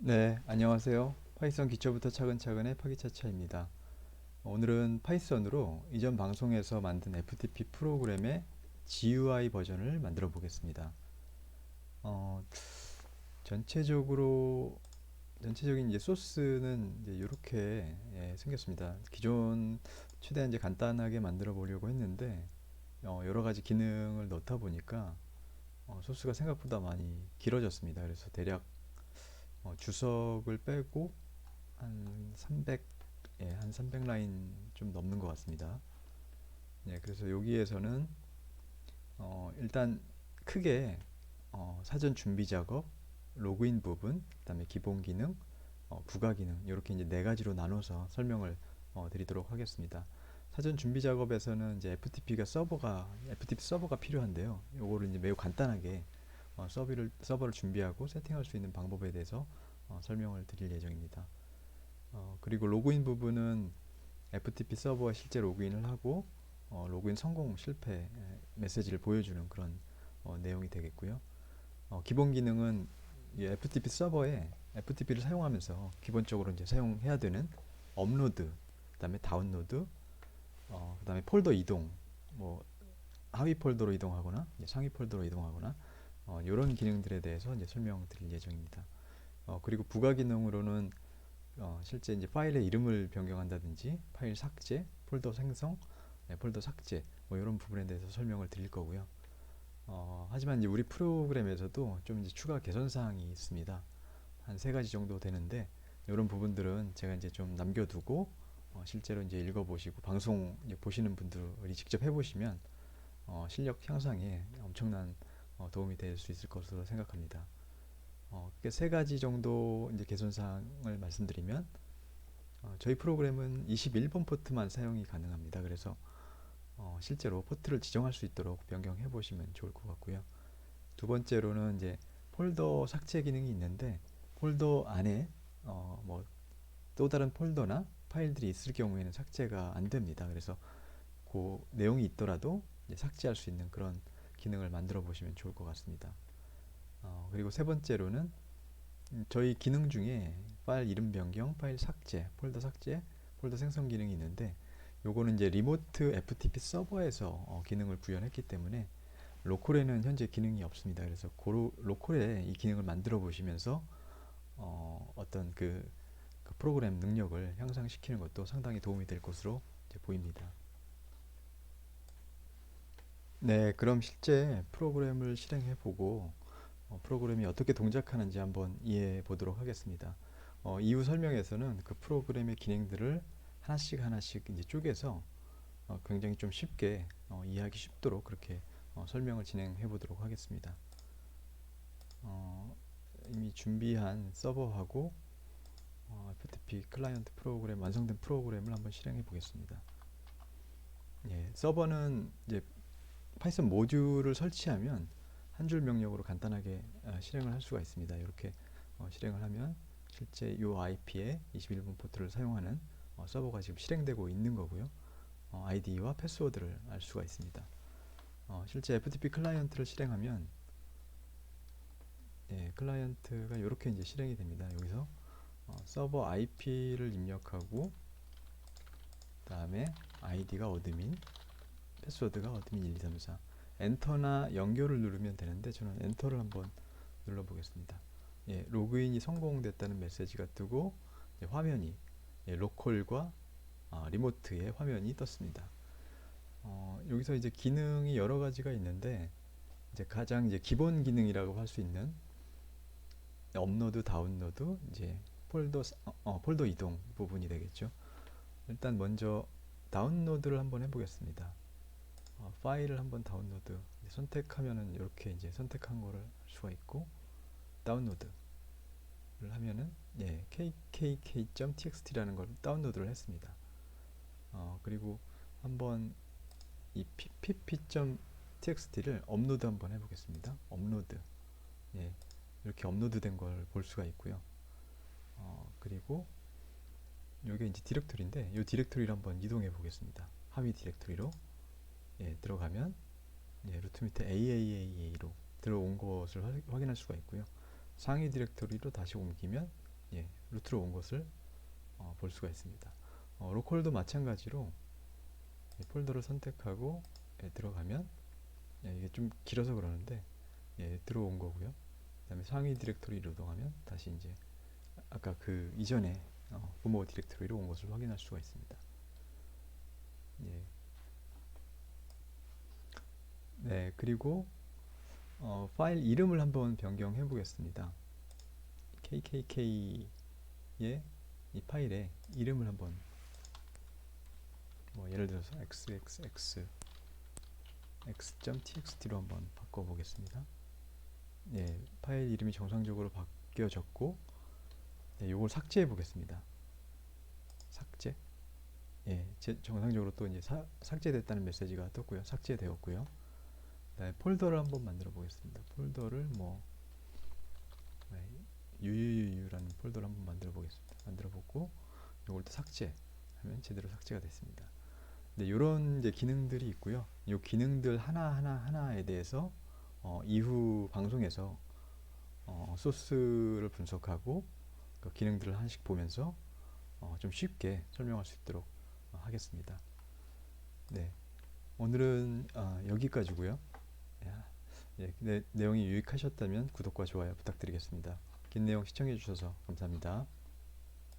네, 안녕하세요. 파이썬 기초부터 차근차근의 파기차차입니다. 오늘은 파이썬으로 이전 방송에서 만든 FTP 프로그램의 GUI 버전을 만들어 보겠습니다. 어, 전체적으로 전체적인 이제 소스는 이제 이렇게 생겼습니다. 기존 최대한 이제 간단하게 만들어 보려고 했는데 여러 가지 기능을 넣다 보니까 소스가 생각보다 많이 길어졌습니다. 그래서 대략 주석을 빼고 한 300, 한 300라인 좀 넘는 것 같습니다. 그래서 여기에서는 일단 크게 사전 준비 작업, 로그인 부분, 그다음에 기본 기능, 부가 기능 이렇게 이제 네 가지로 나눠서 설명을 드리도록 하겠습니다. 사전 준비 작업에서는 이제 FTP 서버가 필요한데요. 요거를 이제 매우 간단하게 서버를 준비하고 세팅할 수 있는 방법에 대해서 설명을 드릴 예정입니다. 그리고 로그인 부분은 FTP 서버에 실제 로그인을 하고 로그인 성공 실패 메시지를 보여주는 그런 내용이 되겠고요. 기본 기능은 이 FTP 서버에 FTP를 사용하면서 기본적으로 이제 사용해야 되는 업로드, 그다음에 다운로드, 그다음에 폴더 이동, 뭐 하위 폴더로 이동하거나 상위 폴더로 이동하거나 이런 기능들에 대해서 이제 설명드릴 예정입니다. 그리고 부가 기능으로는 실제 이제 파일의 이름을 변경한다든지 파일 삭제, 폴더 생성, 폴더 삭제 뭐 이런 부분에 대해서 설명을 드릴 거고요. 하지만 이제 우리 프로그램에서도 좀 이제 추가 개선 사항이 있습니다. 한 세 가지 정도 되는데 이런 부분들은 제가 이제 좀 남겨두고 실제로 이제 읽어보시고 방송 이제 보시는 분들이 직접 해보시면 실력 향상에 엄청난 도움이 될 수 있을 것으로 생각합니다. 세 가지 정도 이제 개선 사항을 말씀드리면 저희 프로그램은 21번 포트만 사용이 가능합니다. 그래서 실제로 포트를 지정할 수 있도록 변경해 보시면 좋을 것 같고요. 두 번째로는 이제 폴더 삭제 기능이 있는데 폴더 안에 뭐 또 다른 폴더나 파일들이 있을 경우에는 삭제가 안 됩니다. 그래서 그 내용이 있더라도 삭제할 수 있는 그런 기능을 만들어 보시면 좋을 것 같습니다. 그리고 세 번째로는 저희 기능 중에 파일 이름 변경, 파일 삭제, 폴더 삭제, 폴더 생성 기능이 있는데 요거는 이제 리모트 FTP 서버에서 기능을 구현했기 때문에 로컬에는 현재 기능이 없습니다. 그래서 로컬에 이 기능을 만들어 보시면서 어떤 그 프로그램 능력을 향상시키는 것도 상당히 도움이 될 것으로 이제 보입니다. 네, 그럼 실제 프로그램을 실행해 보고 프로그램이 어떻게 동작하는지 한번 이해해 보도록 하겠습니다. 이후 설명에서는 그 프로그램의 기능들을 하나씩 하나씩 이제 쪼개서 굉장히 좀 쉽게 이해하기 쉽도록 그렇게 설명을 진행해 보도록 하겠습니다. 어, 이미 준비한 서버하고 FTP 클라이언트 프로그램 완성된 프로그램을 한번 실행해 보겠습니다. 서버는 이제 파이썬 모듈을 설치하면 한 줄 명령으로 간단하게 실행을 할 수가 있습니다. 이렇게 실행을 하면 실제 이 IP에 21번 포트를 사용하는 서버가 지금 실행되고 있는 거고요. 아이디와 패스워드를 알 수가 있습니다. 실제 FTP 클라이언트를 실행하면 클라이언트가 이렇게 이제 실행이 됩니다. 여기서 서버 IP를 입력하고 그다음에 아이디가 어드민, 패스워드가 어드민 1, 2, 3, 4 엔터나 연결을 누르면 되는데 저는 엔터를 한번 눌러보겠습니다. 로그인이 성공됐다는 메시지가 뜨고 화면이 로컬과 리모트의 화면이 떴습니다. 여기서 이제 기능이 여러 가지가 있는데 이제 가장 이제 기본 기능이라고 할 수 있는 업로드, 다운로드, 이제 폴더 이동 부분이 되겠죠. 일단 먼저 다운로드를 한번 해보겠습니다. 파일을 한번 다운로드 선택하면은 이렇게 이제 선택한 거를 할 수가 있고 다운로드를 하면은 kkk.txt라는 걸 다운로드를 했습니다. 그리고 한번 이 pp.txt를 업로드 한번 해보겠습니다. 업로드 이렇게 업로드된 걸 볼 수가 있고요. 그리고 이게 이제 디렉토리인데 이 디렉토리를 한번 이동해 보겠습니다. 하위 디렉토리로 들어가면 루트 밑에 AAAA로 들어온 것을 확인할 수가 있고요. 상위 디렉토리로 다시 옮기면 루트로 온 것을 볼 수가 있습니다. 로컬도 마찬가지로 폴더를 선택하고 들어가면 이게 좀 길어서 그러는데 들어온 거고요. 그 다음에 상위 디렉토리로 이동하면 다시 이제 아까 그 이전에 부모 디렉토리로 온 것을 확인할 수가 있습니다. 예. 네, 그리고 파일 이름을 한번 변경해 보겠습니다. KKK의 이 파일의 이름을 한번 예를 들어서 xxx x.txt로 한번 바꿔보겠습니다. 파일 이름이 정상적으로 바뀌어졌고, 이걸 삭제해 보겠습니다. 삭제. 정상적으로 또 이제 삭제됐다는 메시지가 떴고요. 삭제되었고요. 폴더를 한번 만들어 보겠습니다. 폴더를 유유유유라는 폴더를 한번 만들어 보겠습니다. 만들어 보고 이걸 또 삭제하면 제대로 삭제가 됐습니다. 이런 이제 기능들이 있고요. 이 기능들 하나에 대해서 이후 방송에서 소스를 분석하고 그 기능들을 하나씩 보면서 좀 쉽게 설명할 수 있도록 하겠습니다. 네, 오늘은 여기까지고요. 내용이 유익하셨다면 구독과 좋아요 부탁드리겠습니다. 긴 내용 시청해 주셔서 감사합니다.